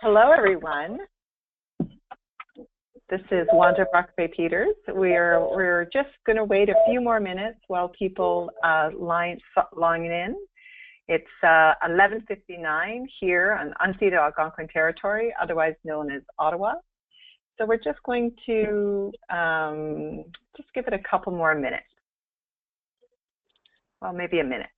Hello, everyone. This is Wanda Brockbay-Peters. We're just going to wait a few more minutes while people line in. It's 11:59 here on unceded Algonquin territory, otherwise known as Ottawa. So we're just going to just give it a couple more minutes. Well, maybe a minute.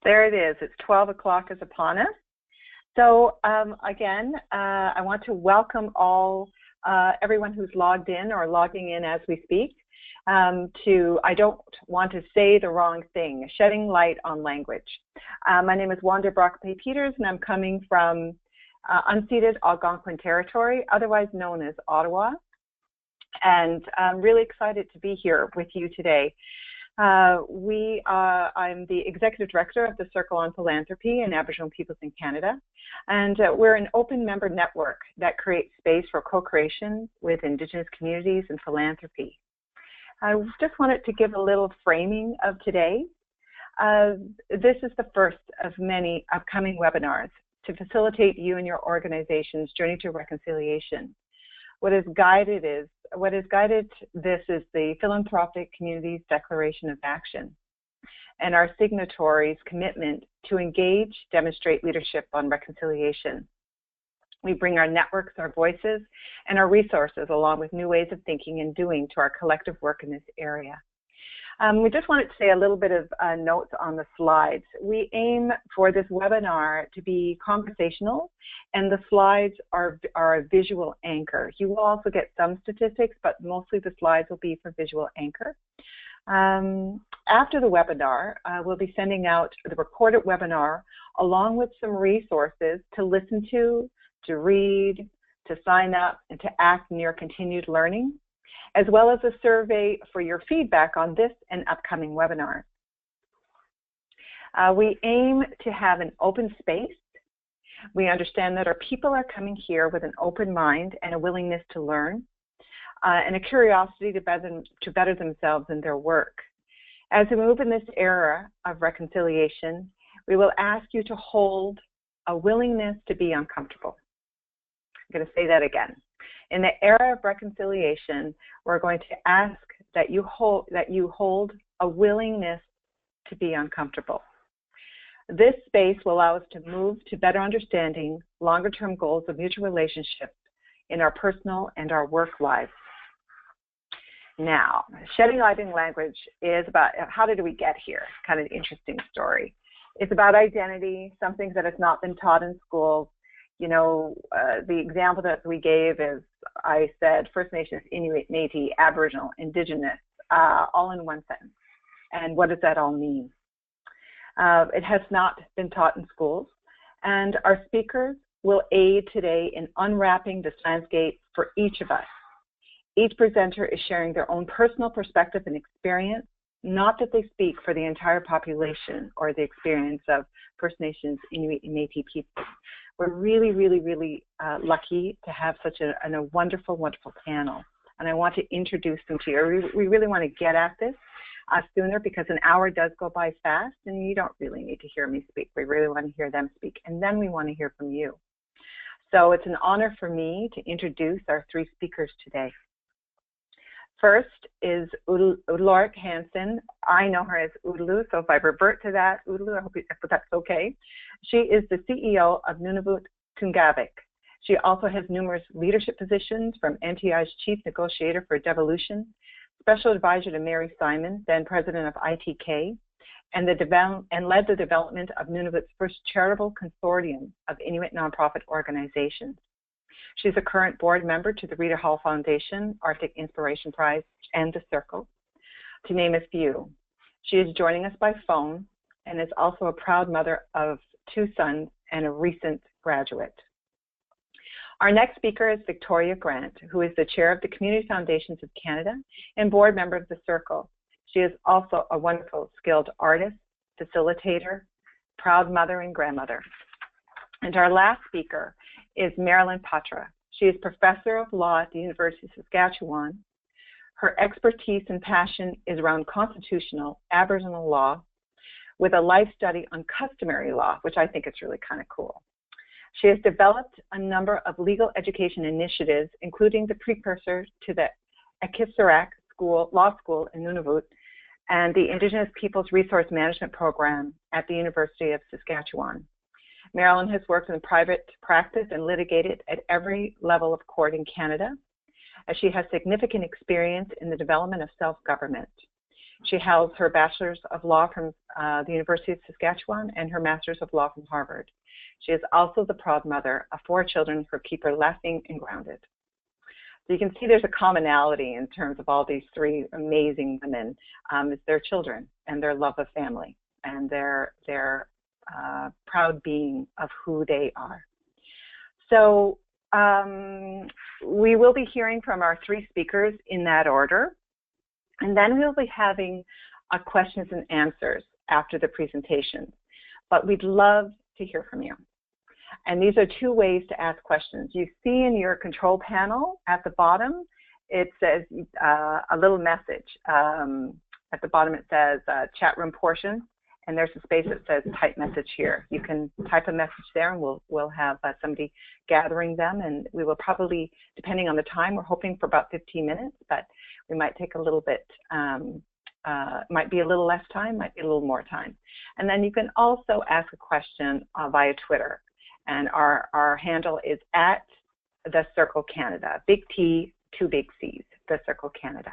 There it is. It's 12 o'clock is upon us. So again, I want to welcome everyone who's logged in or logging in as we speak to, I don't want to say the wrong thing, shedding light on language. My name is Wanda Brockbay-Peters, and I'm coming from unceded Algonquin territory, otherwise known as Ottawa. And I'm really excited to be here with you today. I'm the Executive Director of the Circle on Philanthropy and Aboriginal Peoples in Canada, and we're an open member network that creates space for co-creation with Indigenous communities and philanthropy. I just wanted to give a little framing of today. This is the first of many upcoming webinars to facilitate you and your organization's journey to reconciliation. What has guided this is the Philanthropic Communities Declaration of Action and our signatories' commitment to engage, demonstrate leadership on reconciliation. We bring our networks, our voices, and our resources along with new ways of thinking and doing to our collective work in this area. We just wanted to say a little bit of notes on the slides. We aim for this webinar to be conversational, and the slides are a visual anchor. You will also get some statistics, but mostly the slides will be for visual anchor. After the webinar, we'll be sending out the recorded webinar along with some resources to listen to read, to sign up, and to act in your continued learning, as well as a survey for your feedback on this and upcoming webinars. We aim to have an open space. We understand that our people are coming here with an open mind and a willingness to learn, and a curiosity to better themselves in their work. As we move in this era of reconciliation, we will ask you to hold a willingness to be uncomfortable. I'm going to say that again. In the era of reconciliation, we're going to ask that you hold a willingness to be uncomfortable. This space will allow us to move to better understanding longer-term goals of mutual relationships in our personal and our work lives. Now, shedding light in language is about how did we get here? Kind of an interesting story. It's about identity, something that has not been taught in schools. You know, the example that we gave is, I said, First Nations, Inuit, Metis, Aboriginal, Indigenous, all in one sentence. And what does that all mean? It has not been taught in schools, and our speakers will aid today in unwrapping this landscape for each of us. Each presenter is sharing their own personal perspective and experience, not that they speak for the entire population or the experience of First Nations, Inuit, and Métis people. We're really, really, really lucky to have such a wonderful, wonderful panel. And I want to introduce them to you. We really want to get at this sooner because an hour does go by fast and you don't really need to hear me speak. We really want to hear them speak, and then we want to hear from you. So it's an honor for me to introduce our three speakers today. First is Ulrich Hansen. I know her as Udlu, so if I revert to that, Udlu, I hope that's okay. She is the CEO of Nunavut Tungavik. She also has numerous leadership positions, from NTI's Chief Negotiator for Devolution, Special Advisor to Mary Simon, then President of ITK, and led the development of Nunavut's first charitable consortium of Inuit nonprofit organizations. She's a current board member to the Rita Hall Foundation, Arctic Inspiration Prize, and the Circle, to name a few. She is joining us by phone and is also a proud mother of 2 sons and a recent graduate. Our next speaker is Victoria Grant, who is the chair of the Community Foundations of Canada and board member of the Circle. She is also a wonderful, skilled artist, facilitator, proud mother, and grandmother. And our last speaker is Marilyn Patra. She is Professor of Law at the University of Saskatchewan. Her expertise and passion is around constitutional Aboriginal law with a life study on customary law, which I think is really kind of cool. She has developed a number of legal education initiatives, including the precursor to the Akisarak Law School in Nunavut and the Indigenous Peoples Resource Management Program at the University of Saskatchewan. Marilyn has worked in private practice and litigated at every level of court in Canada, as she has significant experience in the development of self-government. She holds her Bachelor's of Law from the University of Saskatchewan and her Master's of Law from Harvard. She is also the proud mother of 4 children who keep her laughing and grounded. So you can see there's a commonality in terms of all these 3 amazing women. It's their children and their love of family and their proud being of who they are. So we will be hearing from our 3 speakers in that order, and then we'll be having questions and answers after the presentations. But we'd love to hear from you. And these are 2 ways to ask questions. You see in your control panel at the bottom, it says a little message. At the bottom it says chat room portion, and there's a space that says type message here. You can type a message there, and we'll have somebody gathering them, and we will probably, depending on the time, we're hoping for about 15 minutes, but we might take a little bit, might be a little less time, might be a little more time. And then you can also ask a question via Twitter, and our handle is at The Circle Canada, big T, 2 big C's, The Circle Canada.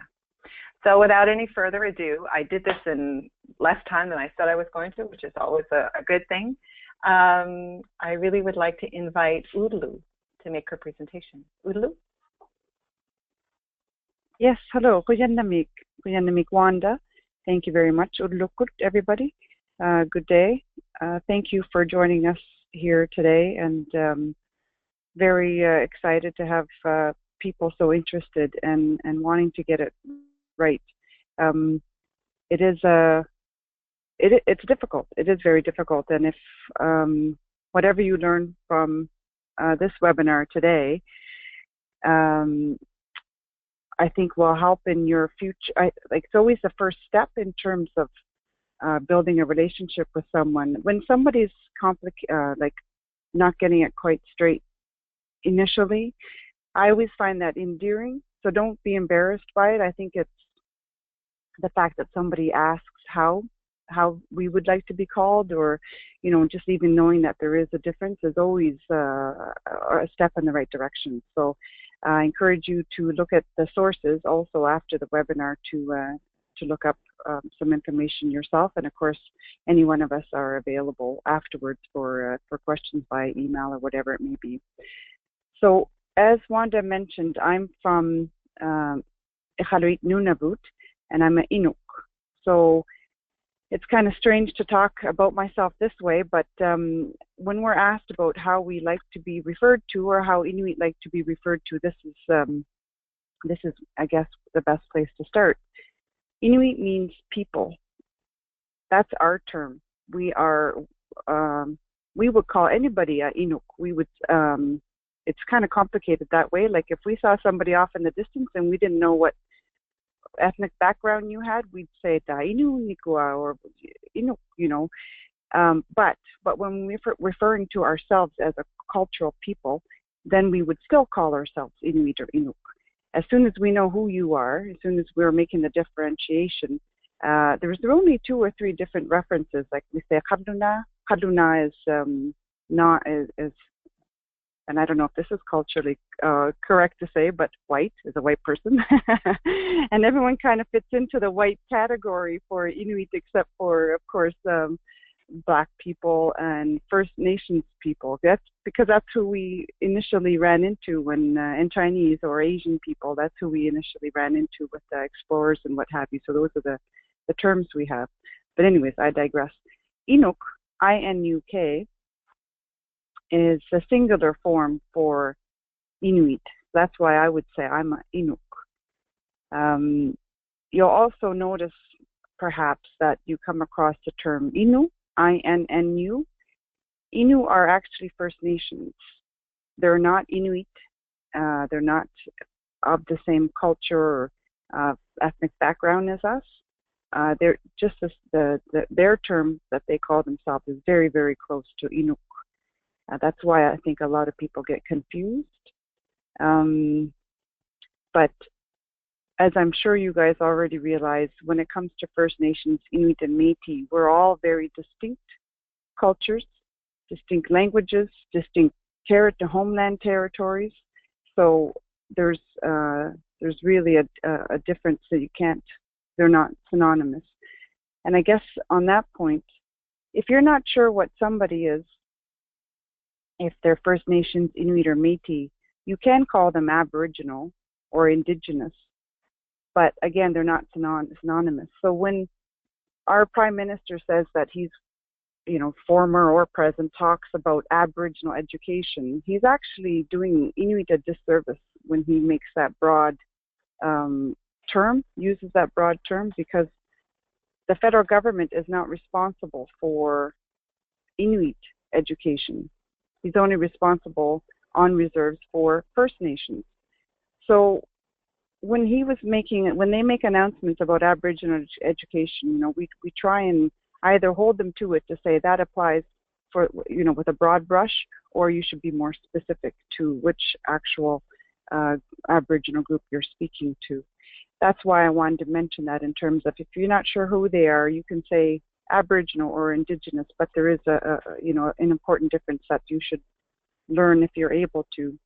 So without any further ado, I did this in less time than I said I was going to, which is always a good thing. I really would like to invite Udlu to make her presentation. Udlu? Yes, hello. Kuyanamik Wanda. Thank you very much. Udlukut, everybody. Good day. Thank you for joining us here today, and very excited to have people so interested and wanting to get it right. It is it's difficult. It is very difficult, and if whatever you learn from this webinar today, I think will help in your future. It's always the first step in terms of building a relationship with someone. When somebody's like not getting it quite straight initially, I always find that endearing. So don't be embarrassed by it. I think it's the fact that somebody asks how we would like to be called, or just even knowing that there is a difference is always a step in the right direction. So I encourage you to look at the sources also after the webinar to look up some information yourself, and of course any one of us are available afterwards for questions by email or whatever it may be. So as Wanda mentioned, I'm from Iqaluit Nunavut, and I'm an Inuk. So it's kind of strange to talk about myself this way, but when we're asked about how we like to be referred to, or how Inuit like to be referred to, this is I guess the best place to start. Inuit means people. That's our term. We would call anybody a Inuk. We would. It's kind of complicated that way. Like if we saw somebody off in the distance and we didn't know what ethnic background you had, we'd say ta Inu Nikua or Inuk, but when we're referring to ourselves as a cultural people, then we would still call ourselves Inuit or Inuk. As soon as we know who you are, as soon as we're making the differentiation, there's only 2 or 3 different references. Like we say Kaduna. Kaduna is not is, and I don't know if this is culturally correct to say, but white is a white person. And everyone kind of fits into the white category for Inuit, except for, of course, Black people and First Nations people. That's because that's who we initially ran into when, and Chinese or Asian people, that's who we initially ran into with the explorers and what have you. So those are the terms we have. But anyways, I digress. Inuk, I-N-U-K, is a singular form for Inuit. That's why I would say I'm an Inuk. You'll also notice, perhaps, that you come across the term Inu, I-N-N-U, Innu are actually First Nations. They're not Inuit. They're not of the same culture or ethnic background as us. They're just their term that they call themselves is very, very close to Inuk. That's why I think a lot of people get confused. But as I'm sure you guys already realize, when it comes to First Nations, Inuit and Métis, we're all very distinct cultures, distinct languages, distinct homeland territories. So there's really a difference that they're not synonymous. And I guess on that point, if you're not sure what somebody is, if they're First Nations, Inuit, or Métis, you can call them Aboriginal or Indigenous. But again, they're not synonymous. So when our Prime Minister says that he's, former or present, talks about Aboriginal education, he's actually doing Inuit a disservice when he makes that broad uses that broad term, because the federal government is not responsible for Inuit education. He's only responsible on reserves for First Nations. So when they make announcements about Aboriginal education, we try and either hold them to it to say that applies for, with a broad brush, or you should be more specific to which actual Aboriginal group you're speaking to. That's why I wanted to mention that, in terms of if you're not sure who they are, you can say Aboriginal or Indigenous, but there is an important difference that you should learn if you're able to.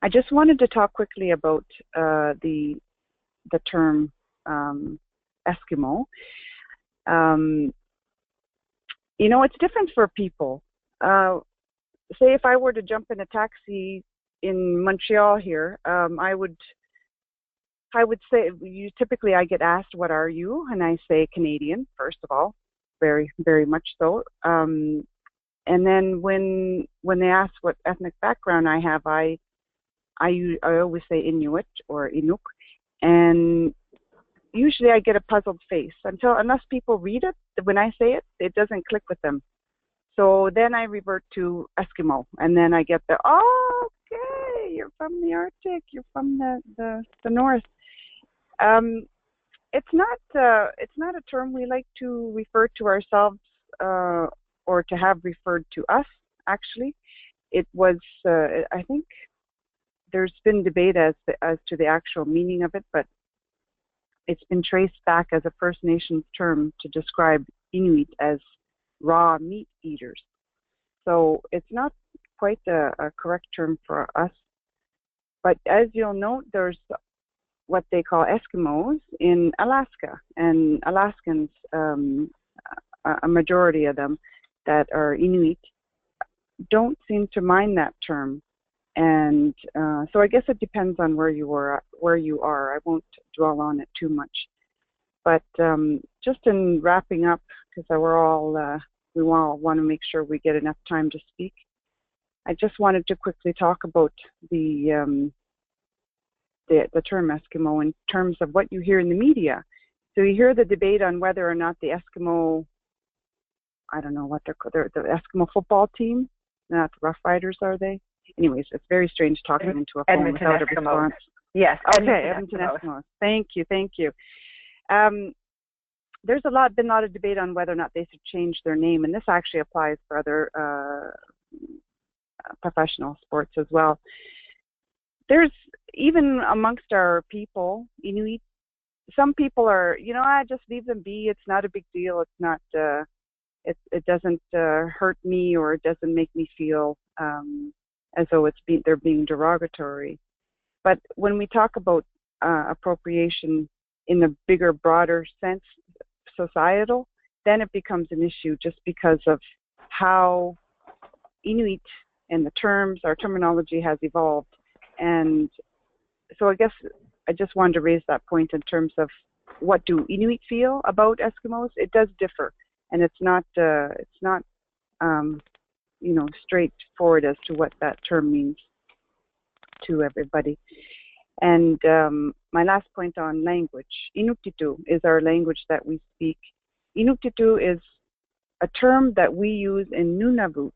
I just wanted to talk quickly about the term Eskimo. It's different for people. Say if I were to jump in a taxi in Montreal here, I would say, typically I get asked, what are you? And I say Canadian, first of all, very, very much so. And then when they ask what ethnic background I have, I always say Inuit or Inuk. And usually I get a puzzled face unless people read it. When I say it, it doesn't click with them. So then I revert to Eskimo, and then I get okay, you're from the Arctic, you're from the north. It's not a term we like to refer to ourselves or to have referred to us. Actually, it was I think there's been debate as to the actual meaning of it, but it's been traced back as a First Nations term to describe Inuit as raw meat eaters. So it's not quite a correct term for us. But as you'll note, there's what they call Eskimos in Alaska, and Alaskans, a majority of them that are Inuit, don't seem to mind that term. And so I guess it depends on where you are. I won't dwell on it too much. But just in wrapping up, because we all want to make sure we get enough time to speak, I just wanted to quickly talk about the term Eskimo in terms of what you hear in the media. So you hear the debate on whether or not the Eskimo, I don't know what they're called, the Eskimo football team, not the Rough Riders, are they? Anyways, it's very strange talking into a phone Edmonton without Eskimos. a response. Yes. Okay, Edmonton Eskimos. Thank you. There's been a lot of debate on whether or not they should change their name, and this actually applies for other professional sports as well. There's, even amongst our people, Inuit, some people are, I just leave them be. It's not a big deal. It's not. It doesn't hurt me, or it doesn't make me feel as though they're being derogatory. But when we talk about appropriation in the bigger, broader sense, societal, then it becomes an issue, just because of how Inuit and our terminology has evolved. And so I guess I just wanted to raise that point in terms of what do Inuit feel about Eskimos. It does differ, and it's not straightforward as to what that term means to everybody. And my last point on language, Inuktitut is our language that we speak. Inuktitut is a term that we use in Nunavut.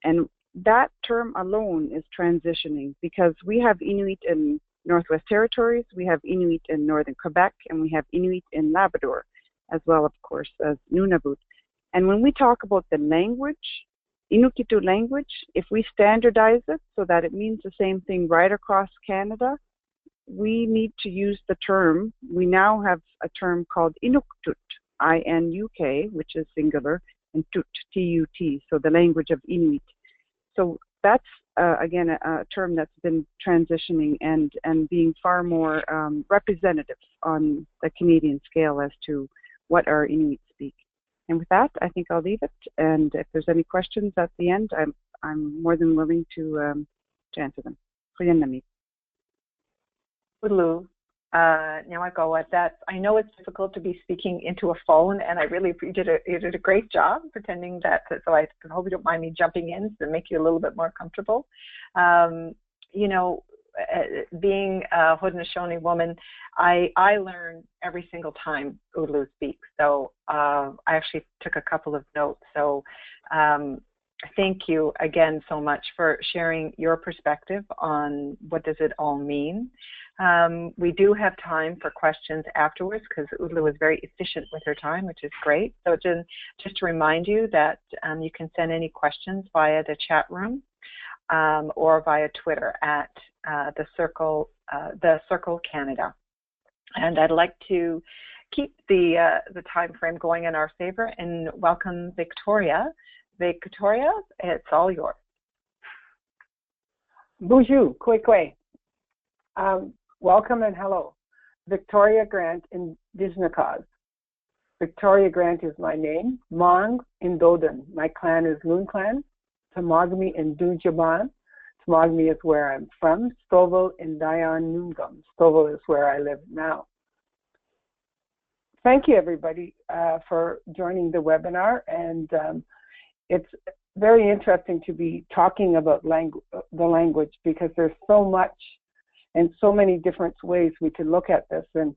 And that term alone is transitioning because we have Inuit in Northwest Territories, we have Inuit in Northern Quebec, and we have Inuit in Labrador, as well, of course, as Nunavut. And when we talk about the language, Inuktitut language, if we standardize it so that it means the same thing right across Canada, we need to use the term. We now have a term called Inuktitut, I-N-U-K, which is singular, and Tut, T-U-T, so the language of Inuit. So that's, again, a term that's been transitioning and being far more representative on the Canadian scale as to what our Inuit speak. And with that, I think I'll leave it. And if there's any questions at the end, I'm more than willing to answer them. Udlu, now I go at that. I know it's difficult to be speaking into a phone, and I really you did a great job pretending that. So I hope you don't mind me jumping in to make you a little bit more comfortable. You know, being a Haudenosaunee woman, I learn every single time Udlu speaks. So I actually took a couple of notes. So thank you again so much for sharing your perspective on what does it all mean. We do have time for questions afterwards because Udlu was very efficient with her time, which is great. So just to remind you that you can send any questions via the chat room or via Twitter at the Circle Canada. And I'd like to keep the time frame going in our favor and welcome Victoria. Victoria, it's all yours. Bonjour, kwekwe. Welcome and hello. Victoria Grant, Indigenous. Victoria Grant is my name. Mong Indoden. My clan is Loon Clan. Tamagami and Dujaban. Tamagami is where I'm from. Stovall in Dayan Noongum. Stovall is where I live now. Thank you, everybody, for joining the webinar. And it's very interesting to be talking about the language because there's so much and so many different ways we can look at this. And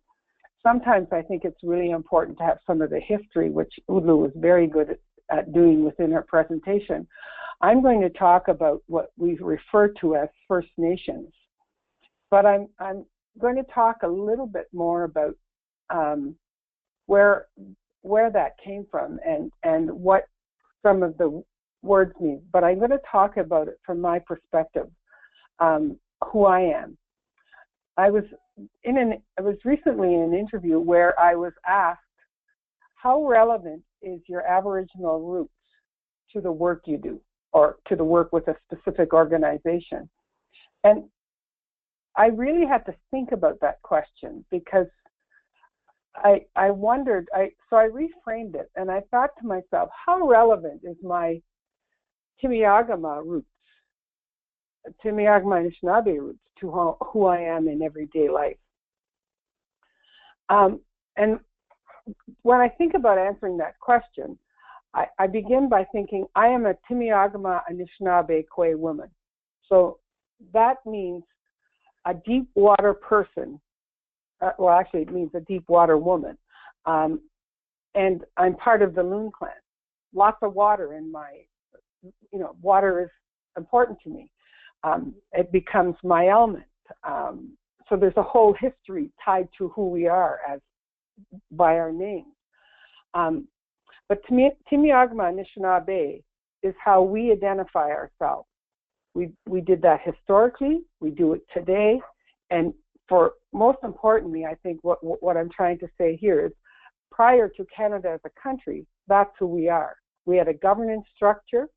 sometimes I think it's really important to have some of the history, which Udlu was very good at doing within her presentation. I'm going to talk about what we refer to as First Nations. But I'm going to talk a little bit more about where that came from and what some of the words mean. But I'm going to talk about it from my perspective, who I am. I was recently in an interview where I was asked, how relevant is your Aboriginal roots to the work you do or to the work with a specific organization? And I really had to think about that question because I wondered, so I reframed it and I thought to myself, how relevant is my Timiagama roots, Timiagama Anishinaabe roots to who I am in everyday life? And when I think about answering that question, I begin by thinking I am a Timiagama Anishinaabe Kwe woman. So that means a deep water person. Well, actually, it means a deep water woman. And I'm part of the Loon clan. Lots of water in my, water is important to me. It becomes my element. So there's a whole history tied to who we are by our names. But Timiagama Anishinaabe is how we identify ourselves. We did that historically, we do it today, and for most importantly, I think what I'm trying to say here is prior to Canada as a country, that's who we are. We had a governance structure,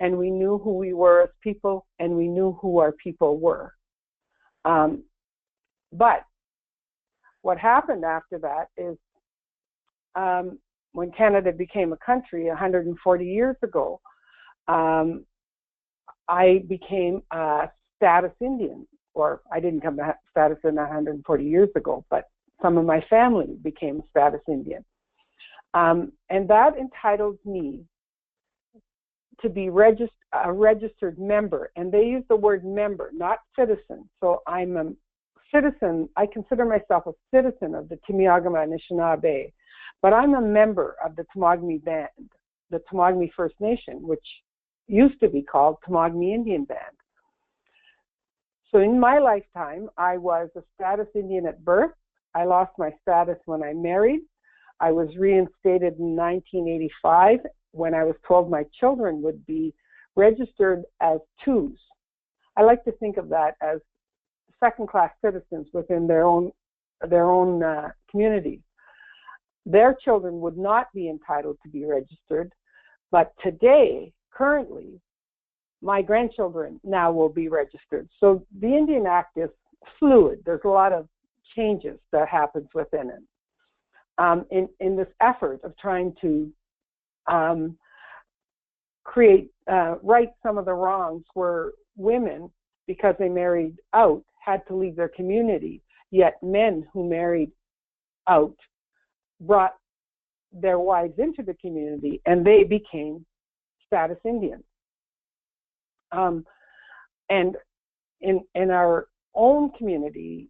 and we knew who we were as people, and we knew who our people were. But what happened after that is when Canada became a country 140 years ago, I became a status Indian, or I didn't come to status in 140 years ago, but some of my family became status Indian. And that entitled me to be a registered member. And they use the word member, not citizen. So I'm a citizen. I consider myself a citizen of the Timiagama Anishinaabe, but I'm a member of the Tamagami band. the Temagami First Nation, which used to be called Temagami Indian Band. So in my lifetime, I was a status Indian at birth. I lost my status when I married. I was reinstated in 1985 when I was told my children would be registered as twos. I like to think of that as second-class citizens within their own community. Their children would not be entitled to be registered, but today, currently, my grandchildren now will be registered. So the Indian Act is fluid. There's a lot of changes that happens within it. In this effort of trying to right some of the wrongs where women, because they married out, had to leave their community, yet men who married out brought their wives into the community and they became status Indians. And in our own community,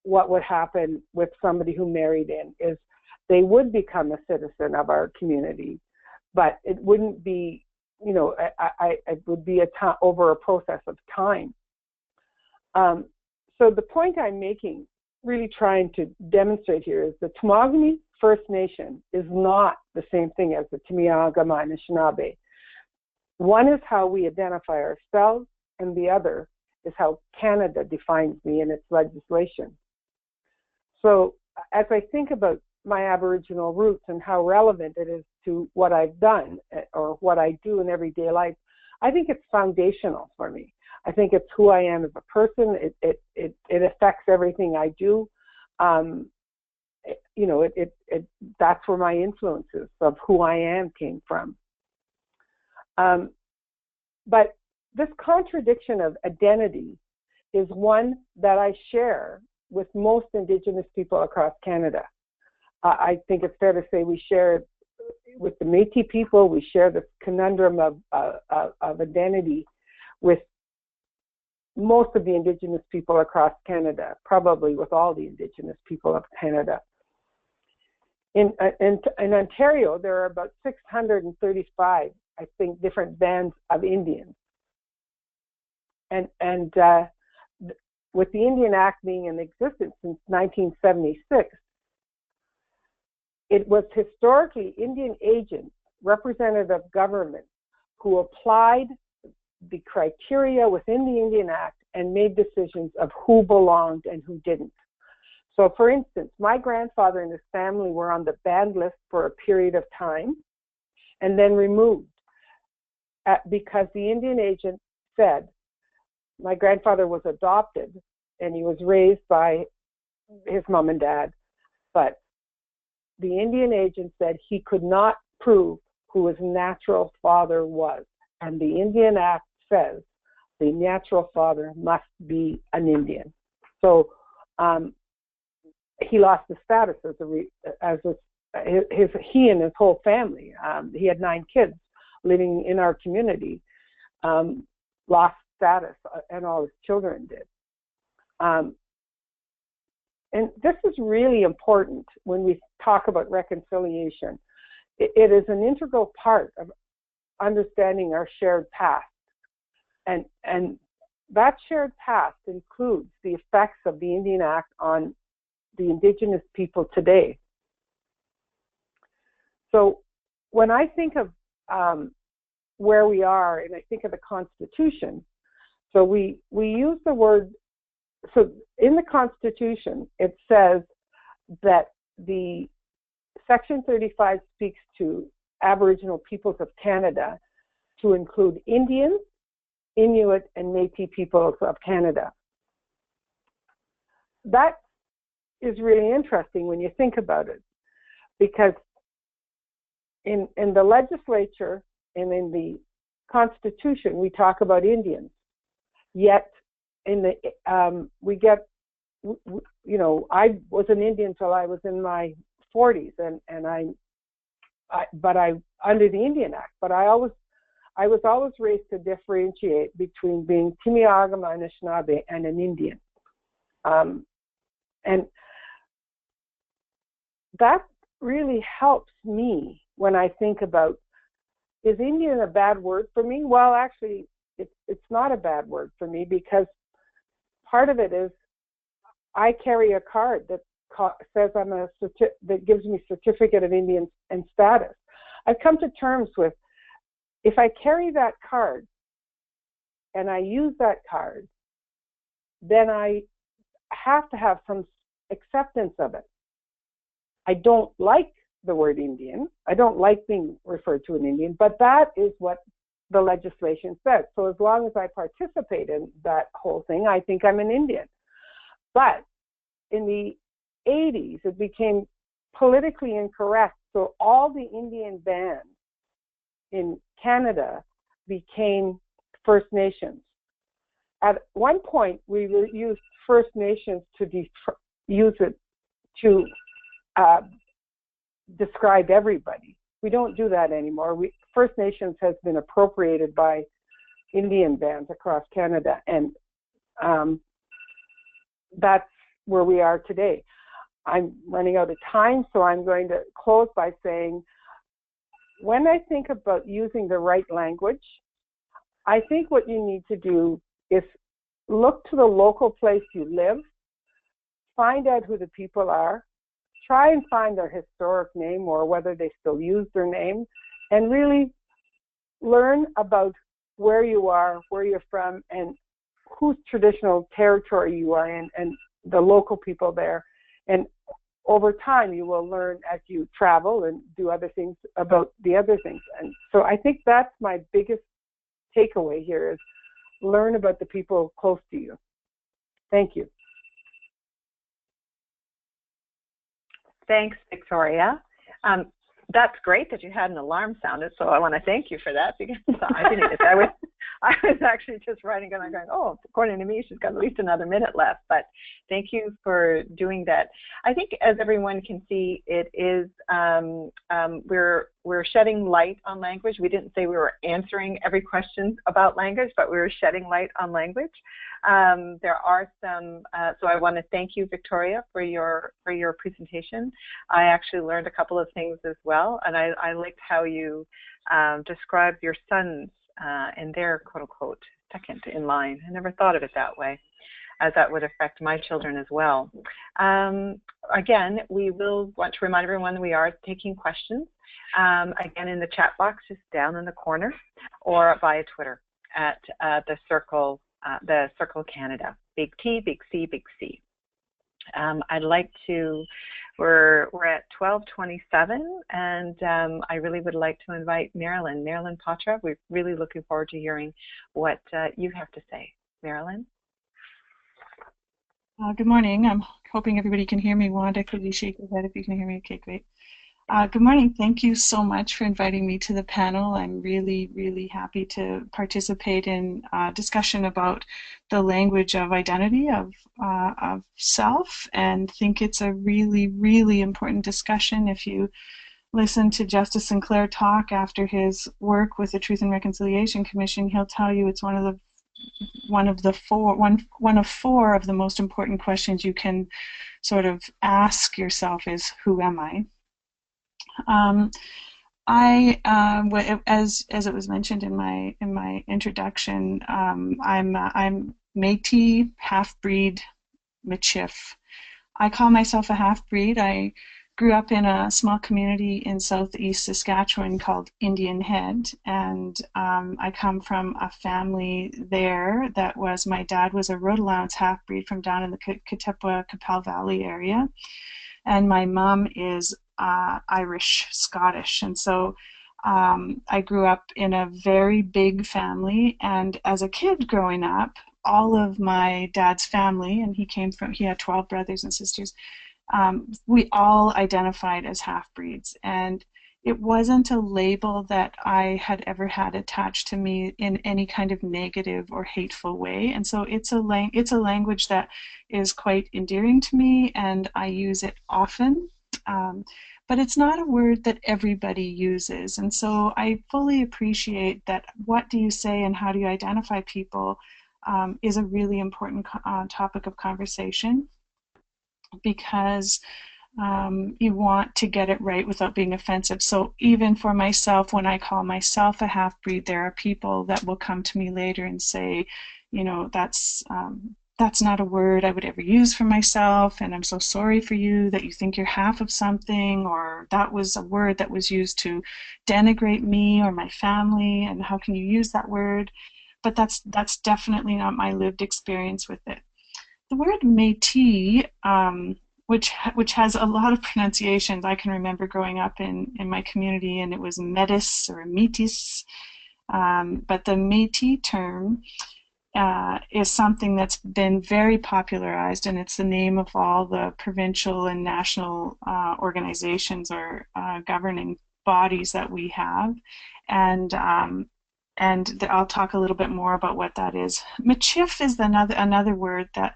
what would happen with somebody who married in is they would become a citizen of our community, but it wouldn't be, it would be over a process of time. So the point I'm making, really trying to demonstrate here, is the Temagami First Nation is not the same thing as the Timiagama Anishinaabe. One is how we identify ourselves, and the other is how Canada defines me in its legislation. So as I think about my Aboriginal roots and how relevant it is to what I've done or what I do in everyday life, I think it's foundational for me. I think it's who I am as a person. It affects everything I do. That's where my influences of who I am came from. But this contradiction of identity is one that I share with most Indigenous people across Canada. I think it's fair to say we share it with the Métis people. We share this conundrum of identity with most of the Indigenous people across Canada, probably with all the Indigenous people of Canada. In Ontario, there are about 635, I think, different bands of Indians. And with the Indian Act being in existence since 1976, it was historically Indian agents, representative governments, who applied the criteria within the Indian Act and made decisions of who belonged and who didn't. So for instance, my grandfather and his family were on the banned list for a period of time and then removed because the Indian agent said, my grandfather was adopted and he was raised by his mom and dad, but the Indian agent said he could not prove who his natural father was. And the Indian Act says the natural father must be an Indian. So he lost his status he and his whole family. He had 9 kids living in our community, lost status, and all his children did. And this is really important when we talk about reconciliation. It is an integral part of understanding our shared past. And that shared past includes the effects of the Indian Act on the Indigenous people today. So when I think of where we are, and I think of the Constitution, so we use the word, so in the Constitution, it says that the Section 35 speaks to Aboriginal peoples of Canada to include Indians, Inuit, and Métis peoples of Canada. That is really interesting when you think about it, because in the legislature and in the Constitution, we talk about Indians, yet in the I was an Indian till I was in my 40s, and I under the Indian Act, but I was always raised to differentiate between being Timiagama Anishinaabe and an Indian, and that really helps me when I think about is Indian a bad word for me? Well, actually, it's not a bad word for me, because part of it is I carry a card that says that gives me certificate of Indian and status. I've come to terms with, if I carry that card and I use that card, then I have to have some acceptance of it. I don't like the word Indian. I don't like being referred to an Indian, but that is what the legislation says. So as long as I participate in that whole thing, I think I'm an Indian. But in the 80s, it became politically incorrect. So all the Indian bands in Canada became First Nations. At one point, we used First Nations to use it to describe everybody. We don't do that anymore. First Nations has been appropriated by Indian bands across Canada, and that's where we are today. I'm running out of time, so I'm going to close by saying, when I think about using the right language, I think what you need to do is look to the local place you live, find out who the people are, try and find their historic name or whether they still use their name, and really learn about where you are, where you're from, and whose traditional territory you are in, and the local people there. And over time, you will learn as you travel and do other things about the other things. And so I think that's my biggest takeaway here, is learn about the people close to you. Thank you. Thanks, Victoria. That's great that you had an alarm sounded, so I want to thank you for that, because I didn't. I was actually just writing and I'm going, oh, according to me, she's got at least another minute left. But thank you for doing that. I think, as everyone can see, it is we're shedding light on language. We didn't say we were answering every question about language, but we were shedding light on language. There are some, so I want to thank you, Victoria, for your presentation. I actually learned a couple of things as well, and I liked how you described your sons and their quote-unquote second in line. I never thought of it that way, as that would affect my children as well. Again, we will want to remind everyone that we are taking questions, again, in the chat box just down in the corner, or via Twitter at the Circle Canada. Big T, Big C, Big C. I'd like to, we're at 12:27, and I really would like to invite Marilyn Patra. We're really looking forward to hearing what you have to say. Marilyn? Good morning. I'm hoping everybody can hear me. Wanda, could you shake your head if you can hear me? Okay, great. Good morning. Thank you so much for inviting me to the panel. I'm really, really happy to participate in a discussion about the language of identity, of self, and think it's a really, really important discussion. If you listen to Justice Sinclair talk after his work with the Truth and Reconciliation Commission, he'll tell you it's one of four of the most important questions you can sort of ask yourself is, who am I? As it was mentioned in my introduction, I'm Métis, half-breed, Michif. I call myself a half-breed. I grew up in a small community in southeast Saskatchewan called Indian Head, and I come from a family there that was, my dad was a Rhode Allowance half-breed from down in the Kitepwa-Capel Valley area, and my mom is Irish, Scottish, and so I grew up in a very big family, and as a kid growing up, all of my dad's family, and he had 12 brothers and sisters, we all identified as half-breeds, and it wasn't a label that I had ever had attached to me in any kind of negative or hateful way, and so it's a language that is quite endearing to me, and I use it often. But it's not a word that everybody uses, and so I fully appreciate that what do you say and how do you identify people is a really important topic of conversation, because You want to get it right without being offensive. So even for myself, when I call myself a half-breed, there are people that will come to me later and say, you know, that's not a word I would ever use for myself, and I'm so sorry for you that you think you're half of something, or that was a word that was used to denigrate me or my family, and how can you use that word? But that's definitely not my lived experience with it. The word Métis, which has a lot of pronunciations. I can remember growing up in my community, and it was Metis or Metis. But the Métis term is something that's been very popularized, and it's the name of all the provincial and national organizations or governing bodies that we have. And I'll talk a little bit more about what that is. Michif is another word that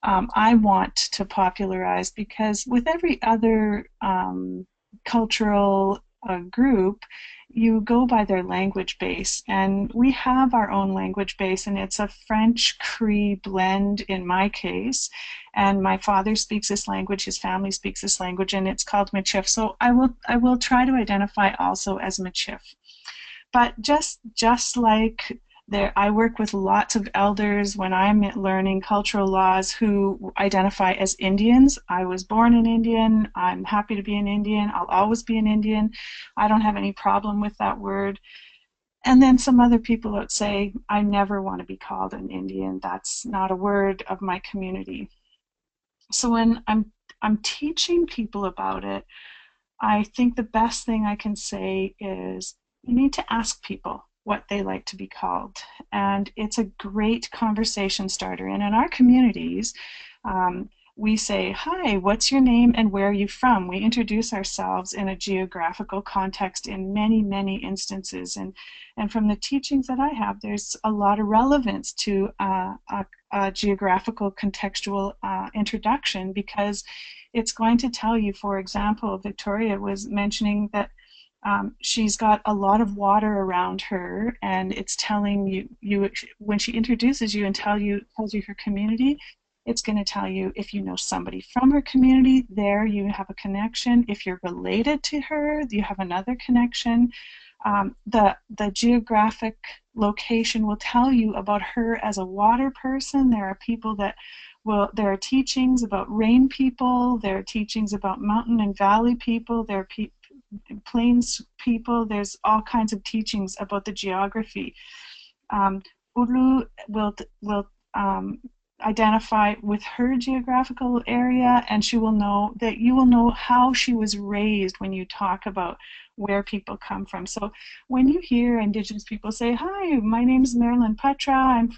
I want to popularize, because with every other cultural group, you go by their language base, and we have our own language base, and it's a French Cree blend in my case, and my father speaks this language, his family speaks this language, and it's called Michif. So I will try to identify also as Michif. But just like there, I work with lots of elders when I'm learning cultural laws who identify as Indians. I was born an Indian. I'm happy to be an Indian. I'll always be an Indian. I don't have any problem with that word. And then some other people that say, I never want to be called an Indian. That's not a word of my community. So when I'm teaching people about it, I think the best thing I can say is you need to ask people what they like to be called. And it's a great conversation starter. And in our communities, we say, hi, what's your name and where are you from? We introduce ourselves in a geographical context in many, many instances. And from the teachings that I have, there's a lot of relevance to a geographical contextual introduction, because it's going to tell you, for example, Victoria was mentioning that she's got a lot of water around her, and it's telling you when she introduces you and tells you her community, it's going to tell you if you know somebody from her community, there you have a connection. If you're related to her, you have another connection. The geographic location will tell you about her as a water person. There are people that there are teachings about rain people, there are teachings about mountain and valley people, there are plains people, there's all kinds of teachings about the geography. Ulu will identify with her geographical area, and she will know that you will know how she was raised when you talk about where people come from. So when you hear Indigenous people say, hi, my name is Marilyn Patra, I'm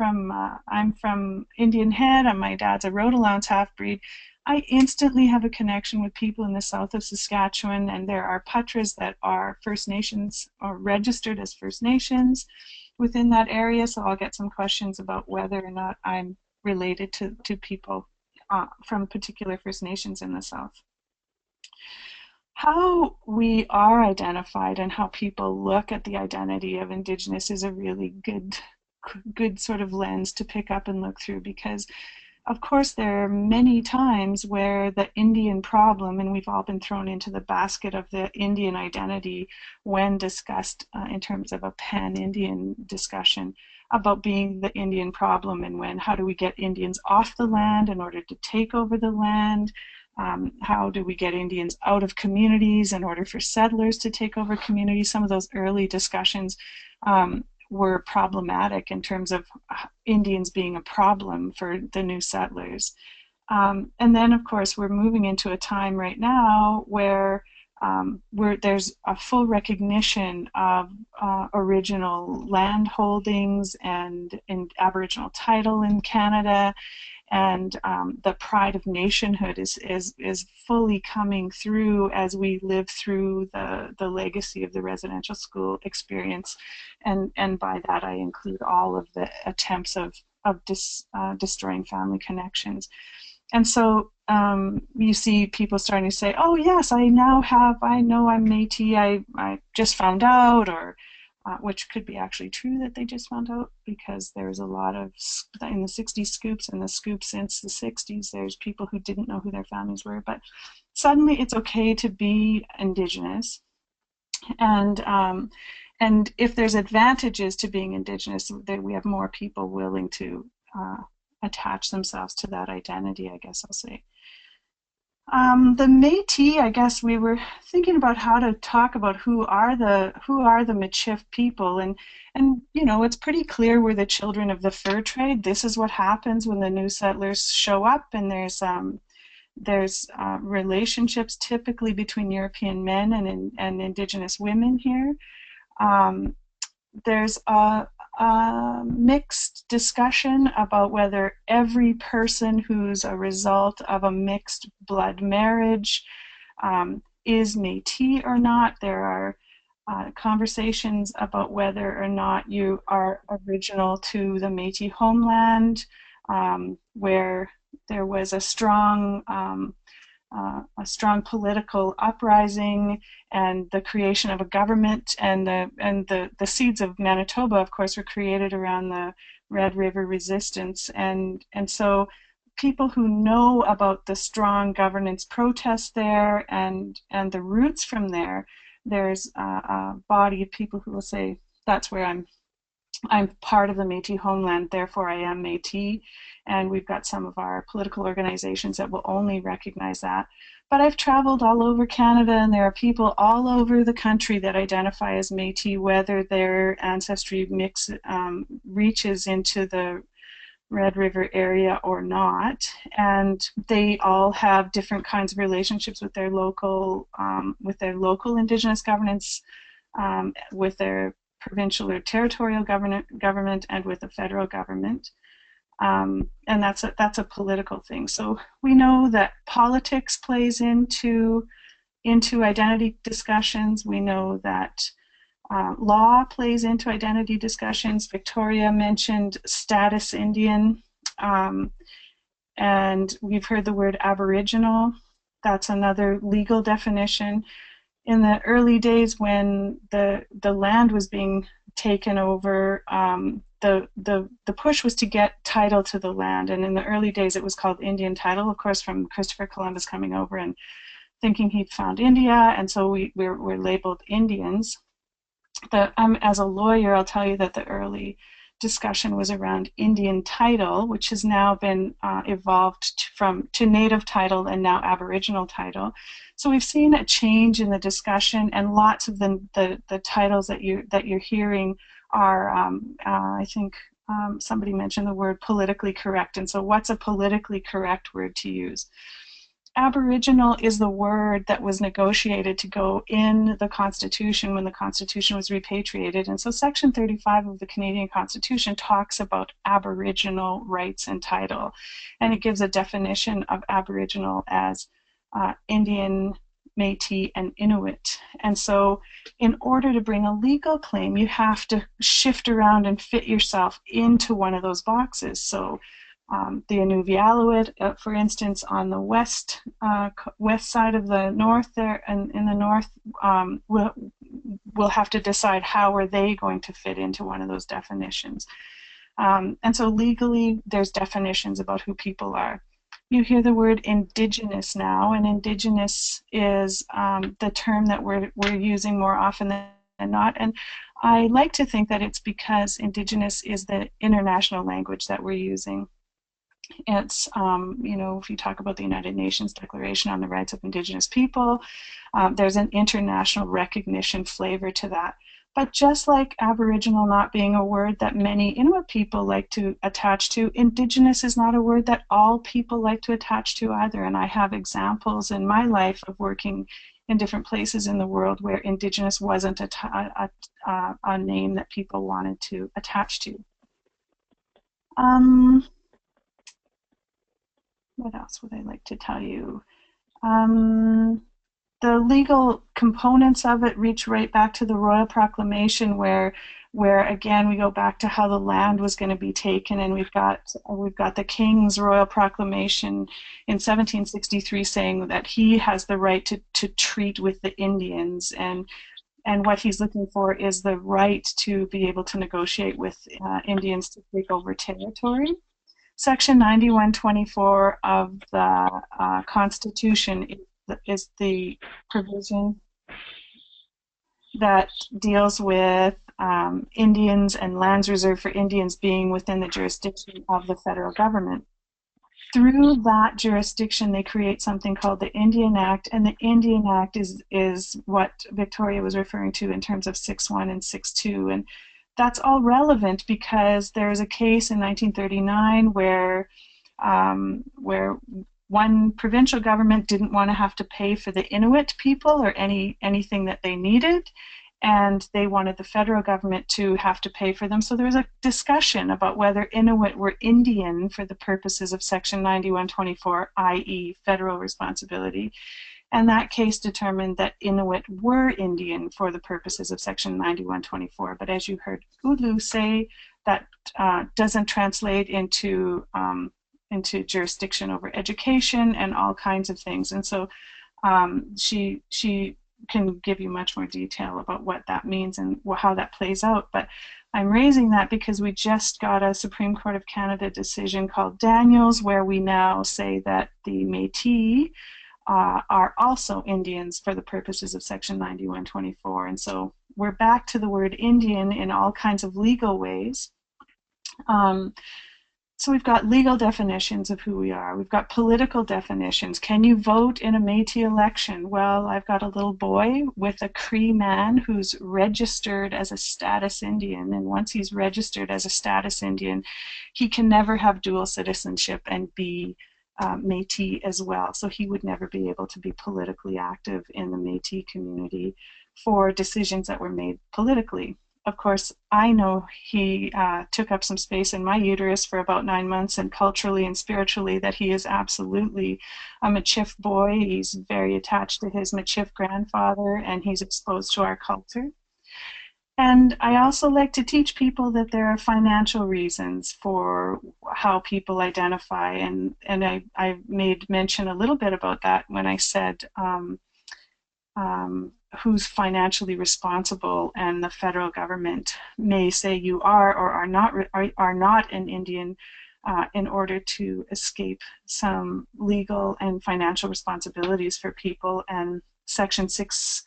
from Indian Head, and my dad's a Rhode Allowance half-breed, I instantly have a connection with people in the south of Saskatchewan, and there are Patras that are First Nations or registered as First Nations within that area, so I'll get some questions about whether or not I'm related to people from particular First Nations in the south. How we are identified and how people look at the identity of Indigenous is a really good sort of lens to pick up and look through, because of course there are many times where the Indian problem, and we've all been thrown into the basket of the Indian identity when discussed in terms of a pan-Indian discussion about being the Indian problem, and how do we get Indians off the land in order to take over the land? How do we get Indians out of communities in order for settlers to take over communities? Some of those early discussions were problematic in terms of Indians being a problem for the new settlers. And then, of course, we're moving into a time right now where there's a full recognition of original land holdings and Aboriginal title in Canada, and the pride of nationhood is fully coming through as we live through the legacy of the residential school experience, and by that I include all of the attempts of destroying family connections. And so you see people starting to say, oh yes, I know I'm Métis, I just found out, or which could be actually true that they just found out, because there's a lot of, in the 60s scoops and the scoops since the 60s, there's people who didn't know who their families were. But suddenly it's okay to be Indigenous, and if there's advantages to being Indigenous, that we have more people willing to attach themselves to that identity, I guess I'll say. The Métis, I guess we were thinking about how to talk about who are the Michif people, and you know, it's pretty clear we're the children of the fur trade. This is what happens when the new settlers show up, and there's relationships typically between European men and Indigenous women here. There's a mixed discussion about whether every person who's a result of a mixed blood marriage is Métis or not. There are conversations about whether or not you are original to the Métis homeland, where there was a strong political uprising and the creation of a government, and the seeds of Manitoba, of course, were created around the Red River resistance, and so people who know about the strong governance protests there and the roots from there, there's a body of people who will say, that's where I'm part of the Métis homeland, therefore I am Métis, and we've got some of our political organizations that will only recognize that. But I've traveled all over Canada, and there are people all over the country that identify as Métis, whether their ancestry reaches into the Red River area or not, and they all have different kinds of relationships with their local Indigenous governance, with their provincial or territorial government, and with the federal government, and that's a political thing. So we know that politics plays into identity discussions. We know that law plays into identity discussions. Victoria mentioned status Indian, and we've heard the word Aboriginal. That's another legal definition. In the early days when the land was being taken over, the push was to get title to the land, and in the early days it was called Indian title, of course, from Christopher Columbus coming over and thinking he'd found India, and so we're labeled Indians. As a lawyer, I'll tell you that the early discussion was around Indian title, which has now been evolved to native title and now Aboriginal title. So we've seen a change in the discussion, and lots of the titles that you're hearing are, I think somebody mentioned the word politically correct, and so what's a politically correct word to use? Aboriginal is the word that was negotiated to go in the Constitution when the Constitution was repatriated, and so Section 35 of the Canadian Constitution talks about Aboriginal rights and title, and it gives a definition of Aboriginal as Indian, Métis, and Inuit. And so in order to bring a legal claim, you have to shift around and fit yourself into one of those boxes. So the Inuvialuit, for instance, on the west side of the north there, and in the north, will have to decide how are they going to fit into one of those definitions. And so legally, there's definitions about who people are. You hear the word Indigenous now, and Indigenous is the term that we're using more often than not. And I like to think that it's because Indigenous is the international language that we're using. It's, you know, if you talk about the United Nations Declaration on the Rights of Indigenous People, there's an international recognition flavor to that. But just like Aboriginal not being a word that many Inuit people like to attach to, Indigenous is not a word that all people like to attach to either. And I have examples in my life of working in different places in the world where Indigenous wasn't a name that people wanted to attach to. What else would I like to tell you? The legal components of it reach right back to the Royal Proclamation, where again we go back to how the land was going to be taken, and we've got the King's Royal Proclamation in 1763 saying that he has the right to treat with the Indians, and what he's looking for is the right to be able to negotiate with Indians to take over territory. Section 9124 of the Constitution is the provision that deals with Indians and lands reserved for Indians being within the jurisdiction of the federal government. Through that jurisdiction, they create something called the Indian Act, and the Indian Act is what Victoria was referring to in terms of 6.1 and 6.2, and that's all relevant because there's a case in 1939 where one provincial government didn't want to have to pay for the Inuit people or anything that they needed, and they wanted the federal government to have to pay for them. So there was a discussion about whether Inuit were Indian for the purposes of Section 9124, i.e. federal responsibility. And that case determined that Inuit were Indian for the purposes of Section 9124. But as you heard Ulu say, that doesn't translate into jurisdiction over education and all kinds of things. And so she can give you much more detail about what that means and how that plays out. But I'm raising that because we just got a Supreme Court of Canada decision called Daniels, where we now say that the Métis are also Indians for the purposes of Section 9124. And so we're back to the word Indian in all kinds of legal ways. So we've got legal definitions of who we are. We've got political definitions. Can you vote in a Métis election? Well, I've got a little boy with a Cree man who's registered as a status Indian, and once he's registered as a status Indian, he can never have dual citizenship and be Métis as well. So he would never be able to be politically active in the Métis community for decisions that were made politically. Of course, I know he took up some space in my uterus for about 9 months, and culturally and spiritually that he is absolutely a Michif boy. He's very attached to his Michif grandfather, and he's exposed to our culture. And I also like to teach people that there are financial reasons for how people identify, and I made mention a little bit about that when I said who's financially responsible, and the federal government may say you are or are not an Indian in order to escape some legal and financial responsibilities for people. And Section 6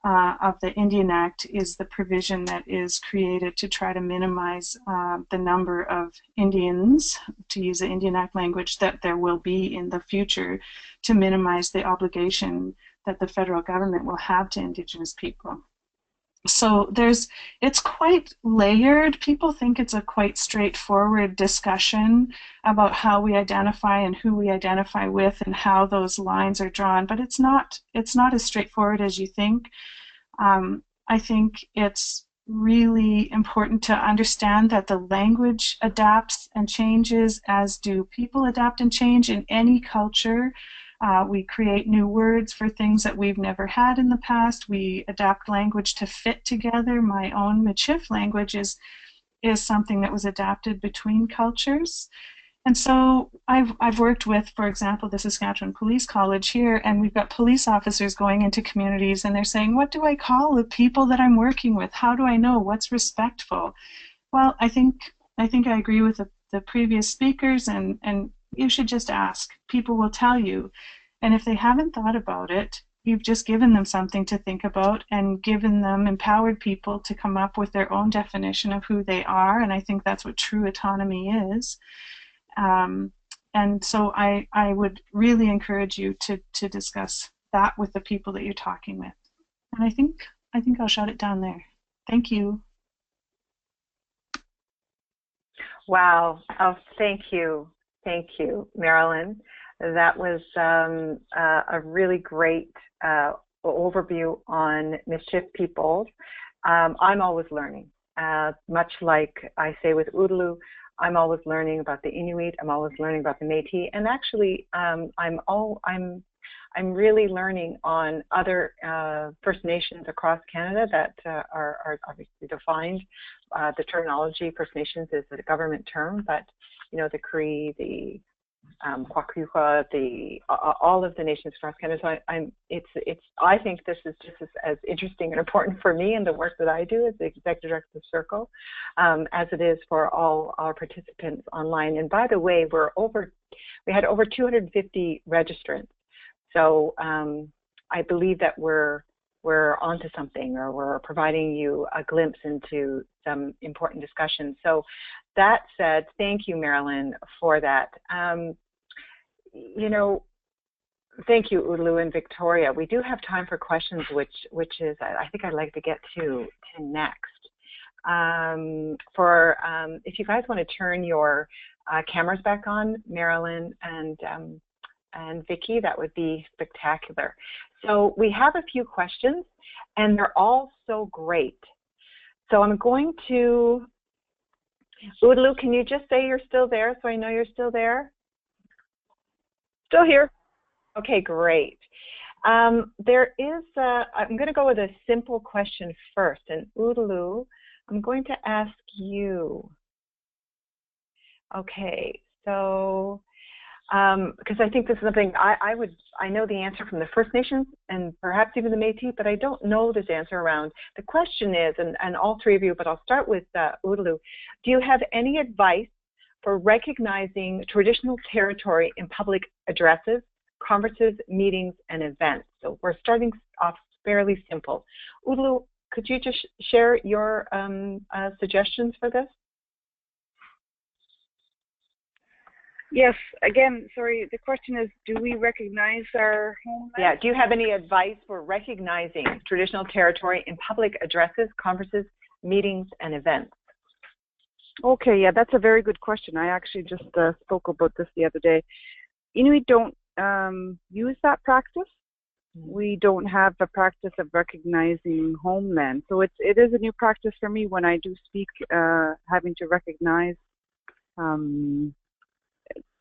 of the Indian Act is the provision that is created to try to minimize the number of Indians, to use the Indian Act language, that there will be in the future, to minimize the obligation that the federal government will have to Indigenous people. So it's quite layered. People think it's a quite straightforward discussion about how we identify and who we identify with and how those lines are drawn, but it's not as straightforward as you think. I think it's really important to understand that the language adapts and changes, as do people adapt and change in any culture. We create new words for things that we've never had in the past. We adapt language to fit together. My own Michif language is something that was adapted between cultures. And so I've worked with, for example, the Saskatchewan Police College here, and we've got police officers going into communities, and they're saying, what do I call the people that I'm working with? How do I know what's respectful? Well, I think I agree with the previous speakers, and you should just ask. People will tell you. And if they haven't thought about it, you've just given them something to think about and given them, empowered people to come up with their own definition of who they are. And I think that's what true autonomy is. And so I would really encourage you to discuss that with the people that you're talking with. And I think I'll shut it down there. Thank you. Wow. Oh, thank you. Thank you, Marilyn. That was a really great overview on Michif peoples. I'm always learning. Much like I say with Udlu, I'm always learning about the Inuit. I'm always learning about the Métis, and actually, I'm really learning on other First Nations across Canada that are obviously defined. The terminology First Nations is a government term, but you know, the Cree, the Kwakiutl, all of the nations across Canada. So I think this is just as interesting and important for me in the work that I do as the executive director of the Circle, as it is for all our participants online. And by the way, we had over 250 registrants. So I believe that we're onto something, or we're providing you a glimpse into some important discussion. So that said, thank you, Marilyn, for that. You know, thank you, Udlu and Victoria. We do have time for questions, which is I think I'd like to get to next. If you guys want to turn your cameras back on, Marilyn and Vicky, that would be spectacular. So we have a few questions, and they're all so great. So I'm going to, Udlu, can you just say you're still there so I know you're still there? Still here. Okay, great. There is, I'm going to go with a simple question first, and Udlu, I'm going to ask you. Okay, so, because I think this is something I know the answer from the First Nations and perhaps even the Métis, but I don't know this answer around. The question is, and all three of you, but I'll start with Udlu. Do you have any advice for recognizing traditional territory in public addresses, conferences, meetings, and events? So we're starting off fairly simple. Udlu, could you just share your suggestions for this? Yes, again, sorry, the question is, do we recognize our homeland? Yeah, do you have any advice for recognizing traditional territory in public addresses, conferences, meetings, and events? Okay, yeah, that's a very good question. I actually just spoke about this the other day. Inuit don't use that practice. We don't have the practice of recognizing homeland. So it is a new practice for me when I do speak, having to recognize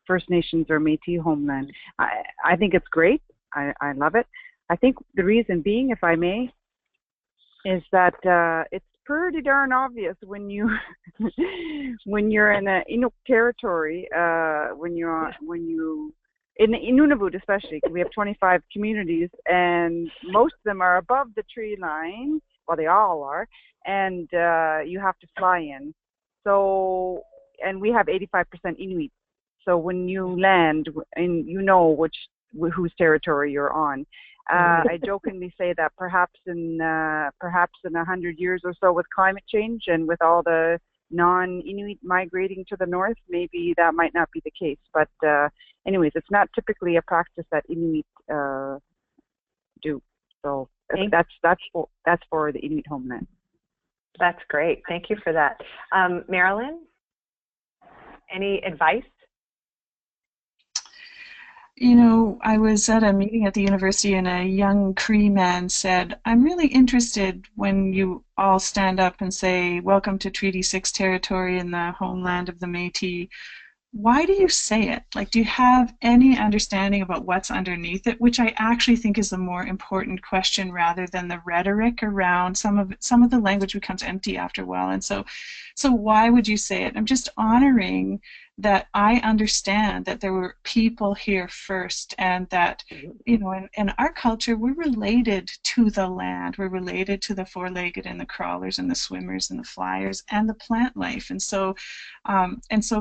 First Nations or Métis homeland. I think it's great. I love it. I think the reason being, if I may, is that it's pretty darn obvious when you when you're in a Inuk territory, when you in Nunavut especially, we have 25 communities, and most of them are above the tree line. Well, they all are, and you have to fly in. So, and we have 85% Inuit. So when you land, and you know whose territory you're on. I jokingly say that perhaps in 100 years or so, with climate change and with all the non-Inuit migrating to the north, maybe that might not be the case. But anyways, it's not typically a practice that Inuit do. So that's for the Inuit homeland. That's great. Thank you for that. Marilyn, any advice? You know, I was at a meeting at the university and a young Cree man said, I'm really interested when you all stand up and say, welcome to Treaty 6 territory in the homeland of the Métis. Why do you say it? Like, do you have any understanding about what's underneath it? Which I actually think is the more important question, rather than the rhetoric around some of the language becomes empty after a while. And so why would you say it? I'm just honoring that I understand that there were people here first, and that, you know, in our culture, we're related to the land. We're related to the four-legged and the crawlers and the swimmers and the flyers and the plant life. And so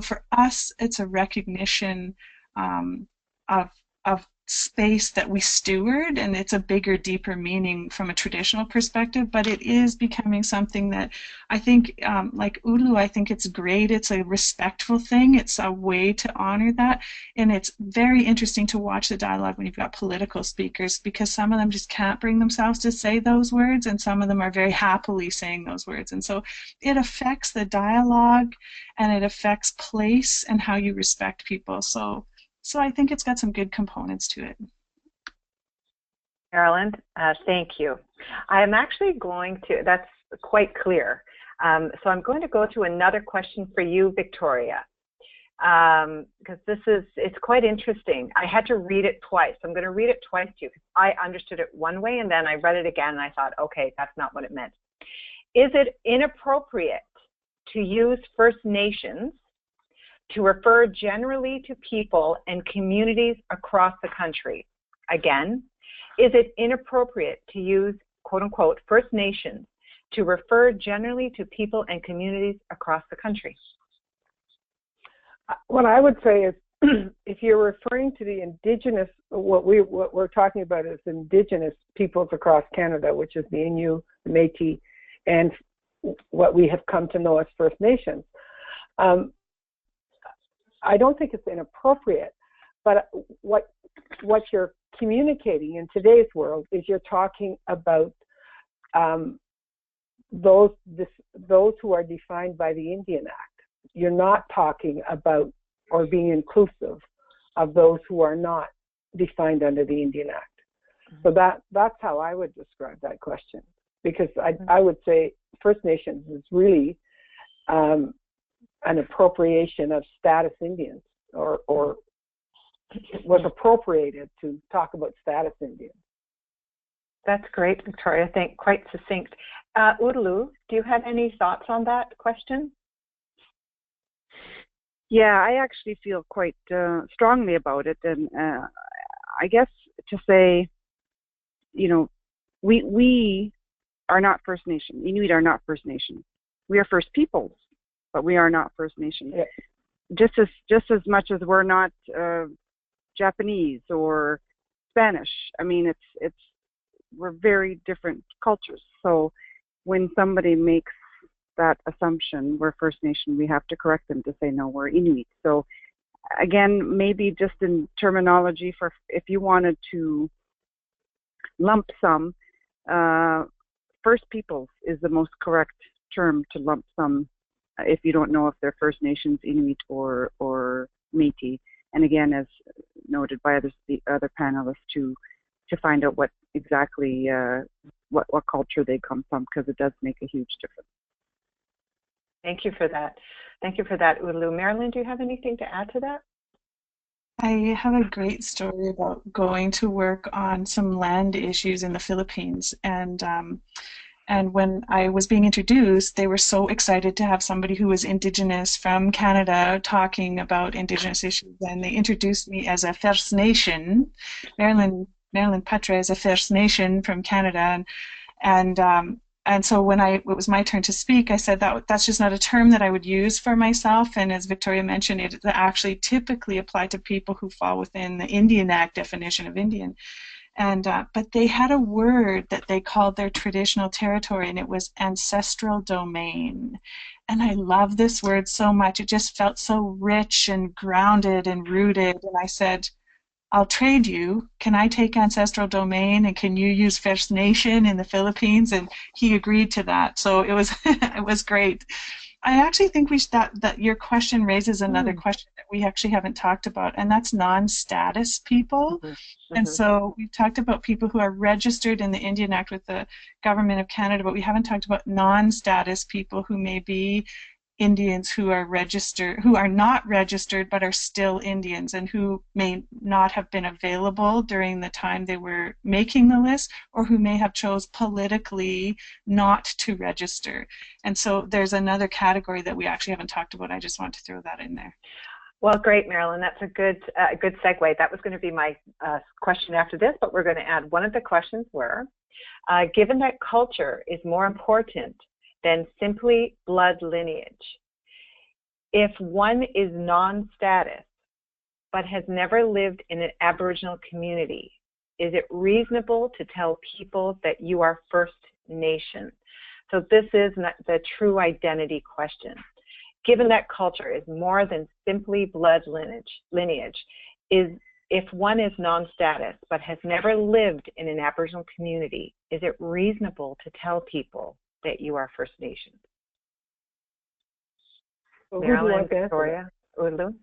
for us, it's a recognition of space that we steward, and it's a bigger, deeper meaning from a traditional perspective, but it is becoming something that I think, like Udlu, I think it's great. It's a respectful thing. It's a way to honor that, and it's very interesting to watch the dialogue when you've got political speakers, because some of them just can't bring themselves to say those words, and some of them are very happily saying those words, and so it affects the dialogue, and it affects place and how you respect people. So I think it's got some good components to it. Marilyn, thank you. I am actually going to, that's quite clear. So I'm going to go to another question for you, Victoria, because it's quite interesting. I had to read it twice. I'm going to read it twice to you, because I understood it one way, and then I read it again, and I thought, okay, that's not what it meant. Is it inappropriate to use First Nations to refer generally to people and communities across the country? Again, is it inappropriate to use, quote unquote, First Nations to refer generally to people and communities across the country? What I would say is, if you're referring to the indigenous, what we're talking about is indigenous peoples across Canada, which is the Inuit, the Métis, and what we have come to know as First Nations. I don't think it's inappropriate, but what you're communicating in today's world is you're talking about those who are defined by the Indian Act. You're not talking about or being inclusive of those who are not defined under the Indian Act. So that's how I would describe that question, because I would say First Nations is really an appropriation of status Indians, or was appropriated to talk about status Indians. That's great, Victoria. I think quite succinct. Udaloo, do you have any thoughts on that question? Yeah, I actually feel quite strongly about it, and I guess to say, we are not First Nation. Inuit are not First Nation. We are First Peoples, but we are not First Nation. Yeah. Just as much as we're not Japanese or Spanish. I mean, we're very different cultures. So when somebody makes that assumption, we're First Nation, we have to correct them to say, no, we're Inuit. So again, maybe just in terminology, for if you wanted to lump sum, First Peoples is the most correct term to lump sum if you don't know if they're First Nations, Inuit, or Métis. And again, as noted by the other panelists, to find out what exactly what culture they come from, because it does make a huge difference. Thank you for that. Thank you for that, Udaloo. Marilyn, do you have anything to add to that? I have a great story about going to work on some land issues in the Philippines, and when I was being introduced, they were so excited to have somebody who was Indigenous from Canada talking about Indigenous issues, and they introduced me as a First Nation. Marilyn Petra is a First Nation from Canada, and so when it was my turn to speak, I said that's just not a term that I would use for myself. And as Victoria mentioned, it actually typically applied to people who fall within the Indian Act definition of Indian. And but they had a word that they called their traditional territory, and it was ancestral domain. And I love this word so much. It just felt so rich and grounded and rooted. And I said, I'll trade you. Can I take ancestral domain, and can you use First Nation in the Philippines? And he agreed to that. So it was it was great. I actually think that your question raises another question that we actually haven't talked about, and that's non-status people. And so we've talked about people who are registered in the Indian Act with the Government of Canada, but we haven't talked about non-status people who may be Indians who are not registered but are still Indians, and who may not have been available during the time they were making the list, or who may have chose politically not to register. And so there's another category that we actually haven't talked about. I just want to throw that in there. Well, great, Marilyn. That's a good segue. That was going to be my question after this, but we're going to add one of the questions were, given that culture is more important than simply blood lineage, if one is non-status but has never lived in an Aboriginal community, is it reasonable to tell people that you are First Nation? So this is the true identity question. Given that culture is more than simply blood lineage, if one is non-status but has never lived in an Aboriginal community, is it reasonable to tell people that you are First Nation? Marilyn, Victoria, Udaloo?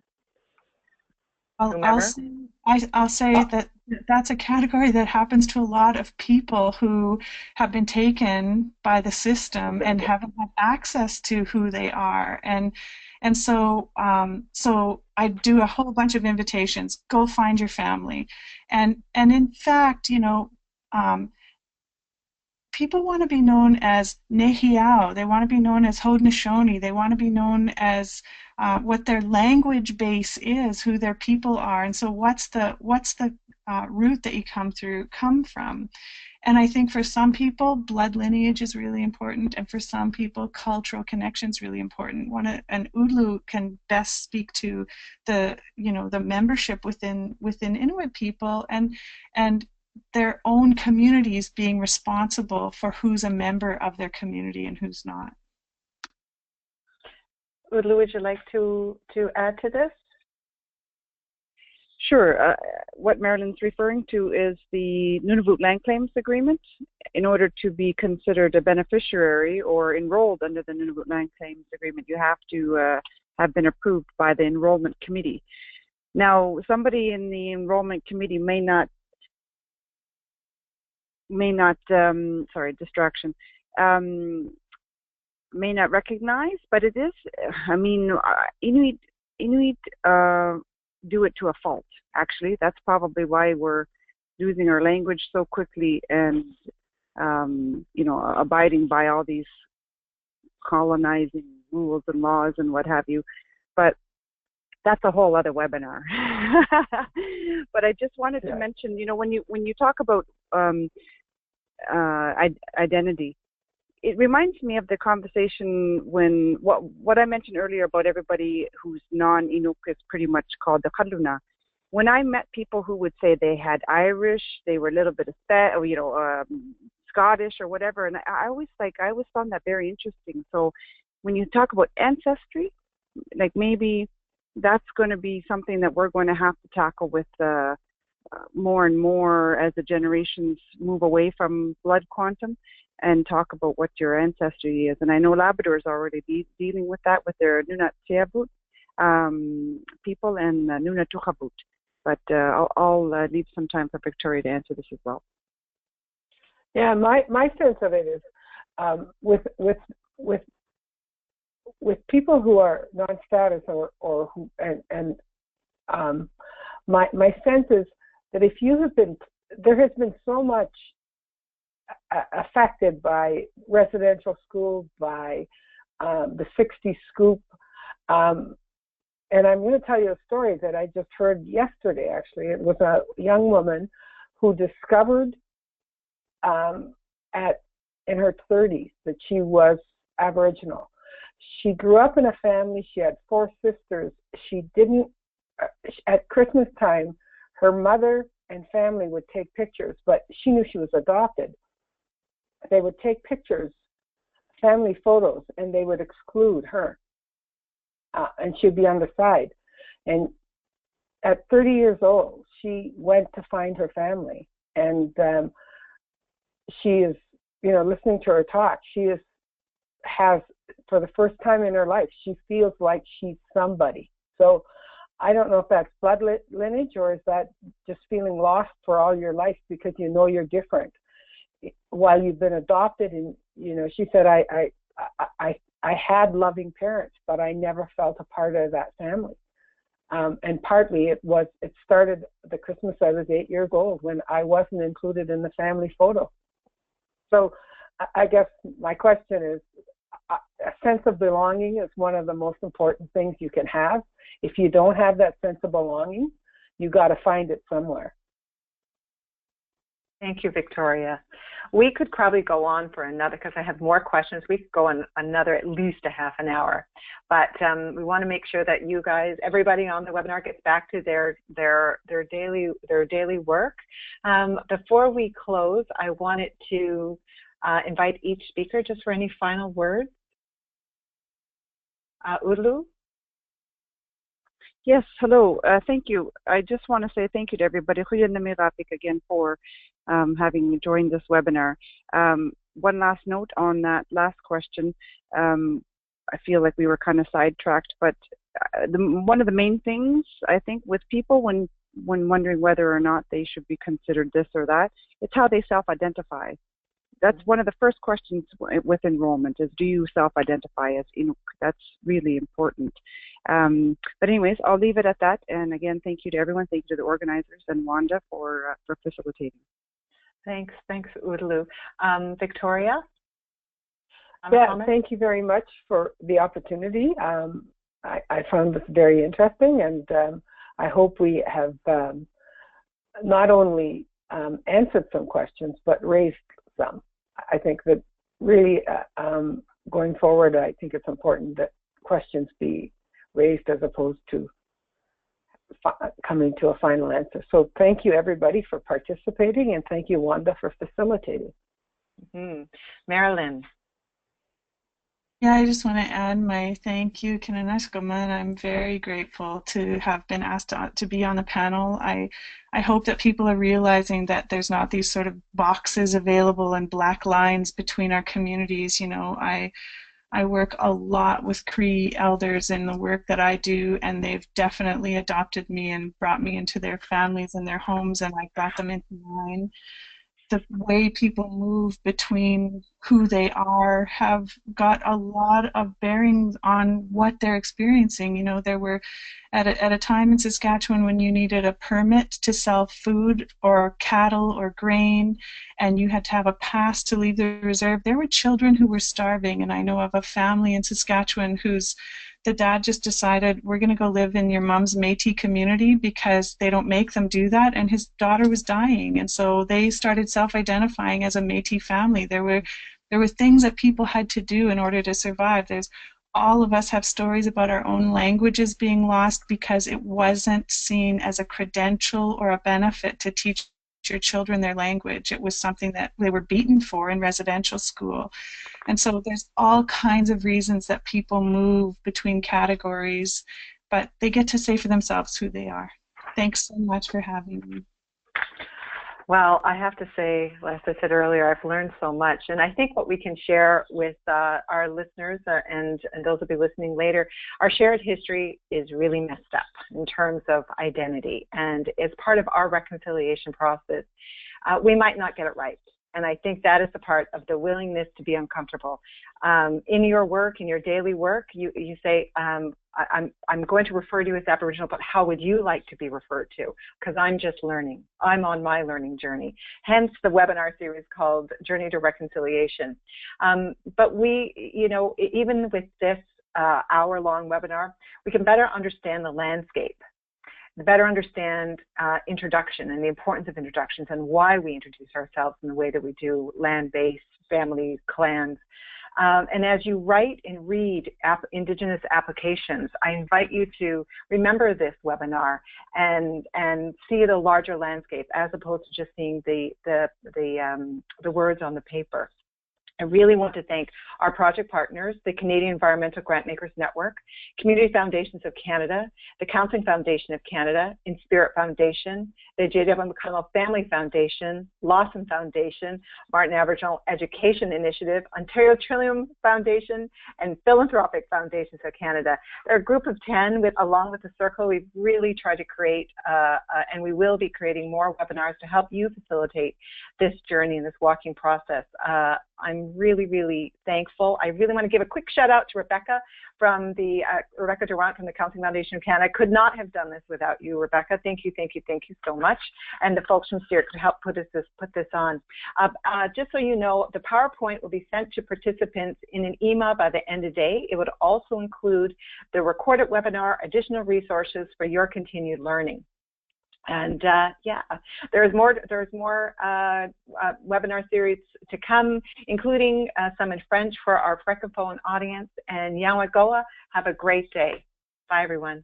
I'll say that that's a category that happens to a lot of people who have been taken by the system and haven't had access to who they are. And so I do a whole bunch of invitations. Go find your family. And in fact, people want to be known as Nehiyaw. They want to be known as Haudenosaunee. They want to be known as what their language base is, who their people are, and so what's the root that you come from. And I think for some people, blood lineage is really important, and for some people, cultural connection is really important. And Udlu can best speak to the membership within Inuit people and their own communities being responsible for who's a member of their community and who's not. Udlu, would you like to add to this? Sure. What Marilyn's referring to is the Nunavut Land Claims Agreement. In order to be considered a beneficiary or enrolled under the Nunavut Land Claims Agreement, you have to have been approved by the enrollment committee. Now, somebody in the enrollment committee may not may not recognize, but it is, I mean, Inuit do it to a fault, actually. That's probably why we're losing our language so quickly and, abiding by all these colonizing rules and laws and what have you. But that's a whole other webinar. But I just wanted to mention, when you talk about identity, it reminds me of the conversation when what I mentioned earlier about everybody who's non-Inuk is pretty much called the Kadluna. When I met people who would say they had Irish, they were a little bit of Scottish or whatever, and I always found that very interesting. So when you talk about ancestry, like maybe that's going to be something that we're going to have to tackle with more and more as the generations move away from blood quantum and talk about what your ancestry is. And I know Labrador is already dealing with that with their Nunat Siabut people and Nunat Tukhabut. But I'll leave some time for Victoria to answer this as well. Yeah, my sense of it is with people who are non-status or who my sense is that if you have been, there has been so much affected by residential schools, by the 60s scoop, and I'm going to tell you a story that I just heard yesterday. Actually, it was a young woman who discovered in her 30s that she was Aboriginal. She grew up in a family. She had 4 sisters. She didn't, at Christmas time, her mother and family would take pictures, but she knew she was adopted. They would take pictures, family photos, and they would exclude her. And she'd be on the side. And at 30 years old, she went to find her family. And she is, listening to her talk, has, for the first time in her life, she feels like she's somebody. So I don't know if that's blood lineage or is that just feeling lost for all your life because you're different. While you've been adopted, and she said, I had loving parents, but I never felt a part of that family. And partly it started the Christmas I was 8 years old when I wasn't included in the family photo. So I guess my question is, a sense of belonging is one of the most important things you can have. If you don't have that sense of belonging, you got to find it somewhere. Thank you, Victoria. We could probably go on for another, because I have more questions. We could go on another at least a half an hour. But we want to make sure that you guys, everybody on the webinar, gets back to their daily work. Before we close, I wanted to invite each speaker just for any final words. Udlu? Yes, hello. Thank you. I just want to say thank you to everybody. Again for having joined this webinar. One last note on that last question. I feel like we were kind of sidetracked, but one of the main things I think with people when wondering whether or not they should be considered this or that, it's how they self-identify. That's one of the first questions with enrollment is, do you self-identify as Inuk? That's really important. But anyways, I'll leave it at that. And again, thank you to everyone. Thank you to the organizers and Wanda for facilitating. Thanks, Udlu. Victoria? Thank you very much for the opportunity. I found this very interesting, and I hope we have not only answered some questions, but raised some. I think that really going forward, I think it's important that questions be raised as opposed to coming to a final answer. So thank you, everybody, for participating, and thank you, Wanda, for facilitating. Marilyn. Yeah, I just want to add my thank you, Kinanaskaman. I'm very grateful to have been asked to be on the panel. I hope that people are realizing that there's not these sort of boxes available and black lines between our communities. You know, I work a lot with Cree elders in the work that I do, and they've definitely adopted me and brought me into their families and their homes, and I got them into mine. The way people move between who they are have got a lot of bearings on what they're experiencing. You know, there were at a time in Saskatchewan when you needed a permit to sell food or cattle or grain, and you had to have a pass to leave the reserve. There were children who were starving, and I know of a family in Saskatchewan the dad just decided, we're going to go live in your mom's Métis community because they don't make them do that, and his daughter was dying, and so they started self-identifying as a Métis family. There were things that people had to do in order to survive. All of us have stories about our own languages being lost because it wasn't seen as a credential or a benefit to teach your children their language. It was something that they were beaten for in residential school. And so there's all kinds of reasons that people move between categories, but they get to say for themselves who they are. Thanks so much for having me. Well, I have to say, as I said earlier, I've learned so much. And I think what we can share with our listeners and those who will be listening later, our shared history is really messed up in terms of identity. And as part of our reconciliation process, we might not get it right. And I think that is the part of the willingness to be uncomfortable. In your work, in your daily work, you say, I'm going to refer to you as Aboriginal, but how would you like to be referred to? Because I'm just learning. I'm on my learning journey. Hence the webinar series called Journey to Reconciliation. But we, you know, even with this hour-long webinar, we can better understand the landscape, better understand introduction and the importance of introductions and why we introduce ourselves in the way that we do, land-based, families, clans. And as you write and read Indigenous applications, I invite you to remember this webinar and see the larger landscape as opposed to just seeing the words on the paper. I really want to thank our project partners, the Canadian Environmental Grantmakers Network, Community Foundations of Canada, the Counseling Foundation of Canada, Inspirit Foundation, the J.W. McConnell Family Foundation, Lawson Foundation, Martin Aboriginal Education Initiative, Ontario Trillium Foundation, and Philanthropic Foundations of Canada. They're a group of 10, along with the Circle. We've really tried to create, and we will be creating more webinars to help you facilitate this journey and this walking process. I'm really, really thankful. I really want to give a quick shout out to Rebecca from Rebecca Durant from the Counseling Foundation of Canada. I could not have done this without you, Rebecca. Thank you so much. And the folks from Spirit could help put this on. Just so you know, the PowerPoint will be sent to participants in an email by the end of the day. It would also include the recorded webinar, additional resources for your continued learning. And yeah, there's more webinar series to come, including some in French for our Francophone audience. And Yawagoa, have a great day. Bye, everyone.